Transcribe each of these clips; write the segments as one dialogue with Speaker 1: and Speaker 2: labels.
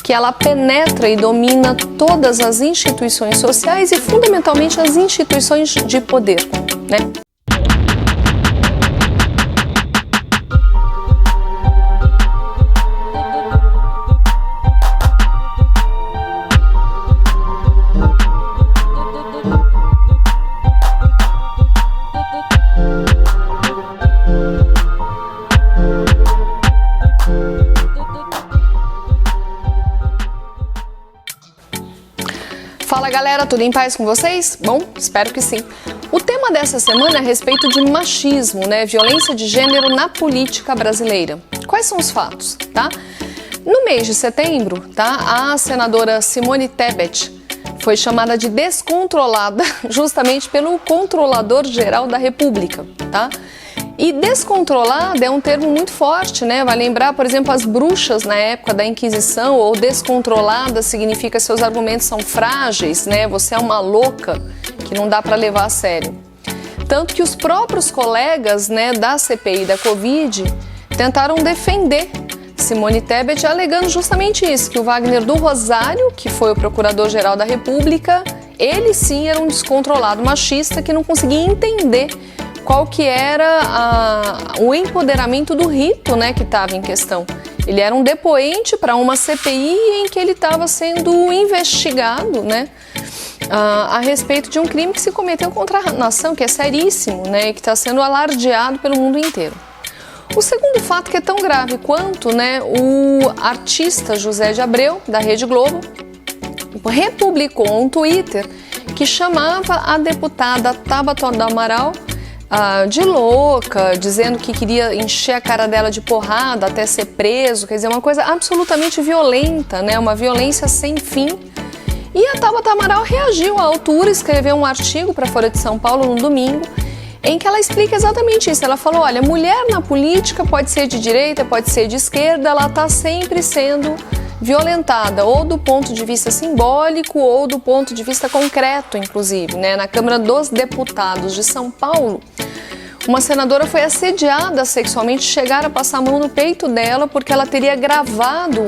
Speaker 1: que ela penetra e domina todas as instituições sociais e fundamentalmente as instituições de poder, né? Fala galera, tudo em paz com vocês? Bom, espero que sim. O tema dessa semana é a respeito de machismo, né? Violência de gênero na política brasileira. Quais são os fatos, tá? No mês de setembro, tá? A senadora Simone Tebet foi chamada de descontrolada justamente pelo Controlador-Geral da República, tá? E descontrolada é um termo muito forte, né? Vai lembrar, por exemplo, as bruxas na época da Inquisição, ou descontrolada significa seus argumentos são frágeis, né? Você é uma louca que não dá para levar a sério. Tanto que os próprios colegas, né, da CPI da Covid tentaram defender Simone Tebet, alegando justamente isso, que o Wagner do Rosário, que foi o Procurador-Geral da República, ele sim era um descontrolado machista que não conseguia entender qual que era o empoderamento do rito, né, que estava em questão. Ele era um depoente para uma CPI em que ele estava sendo investigado, né, a respeito de um crime que se cometeu contra a nação, que é seríssimo, né, e que está sendo alardeado pelo mundo inteiro. O segundo fato que é tão grave quanto, né, o artista José de Abreu, da Rede Globo, republicou um Twitter que chamava a deputada Tabata do Amaral de louca, dizendo que queria encher a cara dela de porrada até ser preso, quer dizer, uma coisa absolutamente violenta, né? Uma violência sem fim. E a Tabata Amaral reagiu à altura, escreveu um artigo para a Folha de São Paulo no domingo, em que ela explica exatamente isso. Ela falou, olha, mulher na política pode ser de direita, pode ser de esquerda, ela está sempre sendo violentada, ou do ponto de vista simbólico, ou do ponto de vista concreto, inclusive, né? Na Câmara dos Deputados de São Paulo, uma senadora foi assediada sexualmente, chegaram a passar a mão no peito dela porque ela teria gravado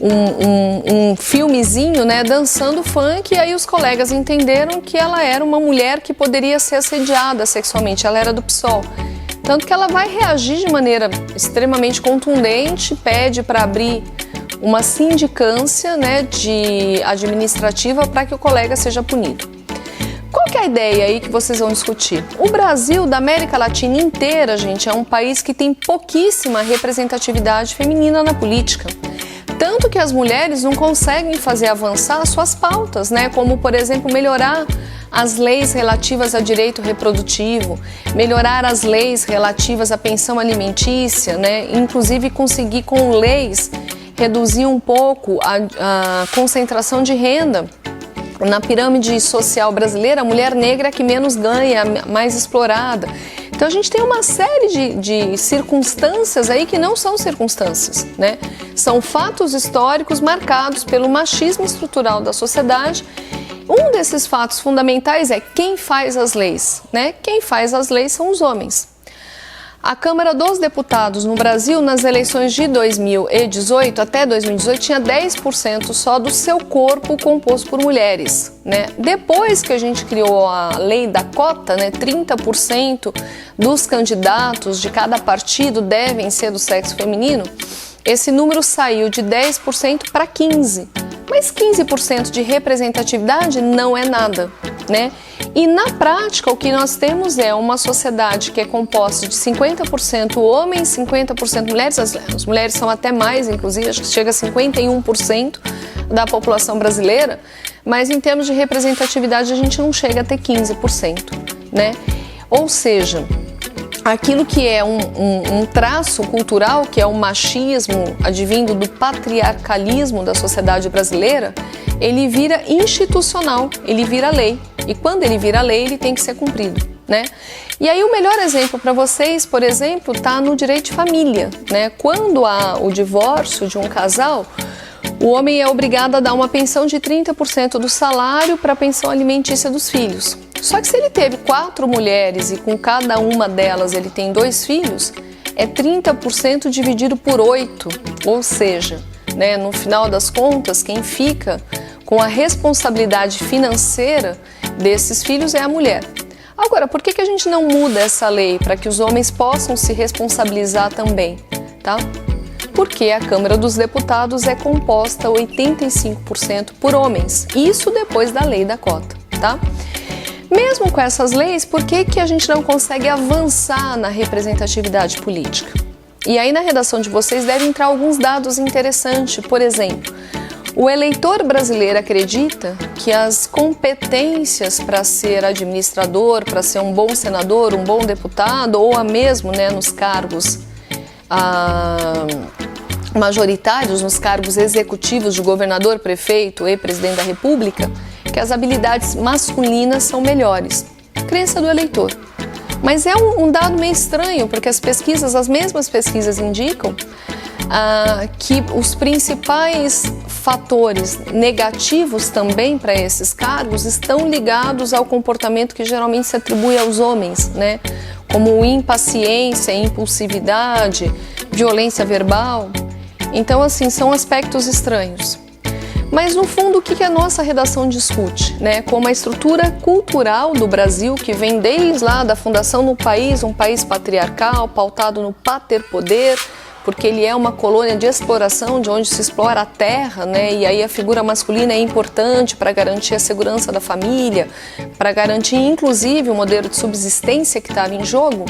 Speaker 1: um filmezinho, né, dançando funk, e aí os colegas entenderam que ela era uma mulher que poderia ser assediada sexualmente, ela era do PSOL. Tanto que ela vai reagir de maneira extremamente contundente, pede para abrir uma sindicância, né, administrativa para que o colega seja punido. Qual que é a ideia aí que vocês vão discutir? O Brasil, da América Latina inteira, gente, é um país que tem pouquíssima representatividade feminina na política. Tanto que as mulheres não conseguem fazer avançar suas pautas, né? Como, por exemplo, melhorar as leis relativas a direito reprodutivo, melhorar as leis relativas à pensão alimentícia, né? Inclusive conseguir com leis reduzir um pouco a concentração de renda. Na pirâmide social brasileira, a mulher negra é a que menos ganha, mais explorada. Então a gente tem uma série de circunstâncias aí que não são circunstâncias, né? São fatos históricos marcados pelo machismo estrutural da sociedade. Um desses fatos fundamentais é quem faz as leis, né? Quem faz as leis são os homens. A Câmara dos Deputados no Brasil, nas eleições de 2018 até 2018, tinha 10% só do seu corpo composto por mulheres, né? Depois que a gente criou a lei da cota, né, 30% dos candidatos de cada partido devem ser do sexo feminino, esse número saiu de 10% para 15%. Mas 15% de representatividade não é nada, né? E na prática o que nós temos é uma sociedade que é composta de 50% homens, 50% mulheres, as mulheres são até mais, inclusive, acho que chega a 51% da população brasileira, mas em termos de representatividade a gente não chega a ter 15%, né? Ou seja, aquilo que é um traço cultural, que é o machismo advindo do patriarcalismo da sociedade brasileira, ele vira institucional, ele vira lei. E quando ele vira lei, ele tem que ser cumprido, né? E aí o melhor exemplo para vocês, por exemplo, está no direito de família, né? Quando há o divórcio de um casal, o homem é obrigado a dar uma pensão de 30% do salário para a pensão alimentícia dos filhos. Só que se ele teve 4 mulheres e com cada uma delas ele tem 2 filhos, é 30% dividido por 8, ou seja, né? No final das contas, quem fica com a responsabilidade financeira desses filhos é a mulher. Agora, por que a gente não muda essa lei para que os homens possam se responsabilizar também, tá? Porque a Câmara dos Deputados é composta 85% por homens, isso depois da lei da cota, tá? Mesmo com essas leis, por que a gente não consegue avançar na representatividade política? E aí na redação de vocês devem entrar alguns dados interessantes. Por exemplo, o eleitor brasileiro acredita que as competências para ser administrador, para ser um bom senador, um bom deputado, ou a mesmo, né, nos cargos majoritários, nos cargos executivos de governador, prefeito e presidente da República, que as habilidades masculinas são melhores. Crença do eleitor. Mas é um dado meio estranho, porque as mesmas pesquisas indicam que os principais fatores negativos também para esses cargos estão ligados ao comportamento que geralmente se atribui aos homens, né? Como impaciência, impulsividade, violência verbal. Então, assim, são aspectos estranhos. Mas, no fundo, o que a nossa redação discute, né? Como a estrutura cultural do Brasil, que vem desde lá da fundação do país, um país patriarcal, pautado no pater-poder, porque ele é uma colônia de exploração, de onde se explora a terra, né? E aí a figura masculina é importante para garantir a segurança da família, para garantir, inclusive, o modelo de subsistência que estava em jogo.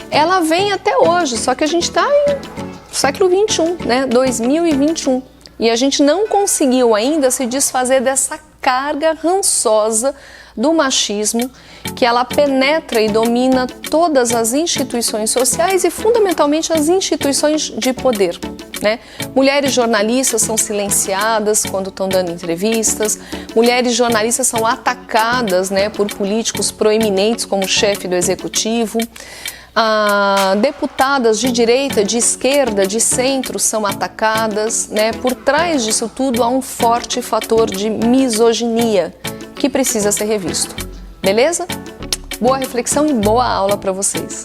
Speaker 1: Ela vem até hoje, só que a gente está em século XXI, né? 2021. E a gente não conseguiu ainda se desfazer dessa carga rançosa do machismo, que ela penetra e domina todas as instituições sociais e fundamentalmente as instituições de poder, né? Mulheres jornalistas são silenciadas quando estão dando entrevistas, mulheres jornalistas são atacadas, né, por políticos proeminentes como o chefe do executivo. Deputadas de direita, de esquerda, de centro são atacadas, né? Por trás disso tudo há um forte fator de misoginia que precisa ser revisto. Beleza? Boa reflexão e boa aula para vocês!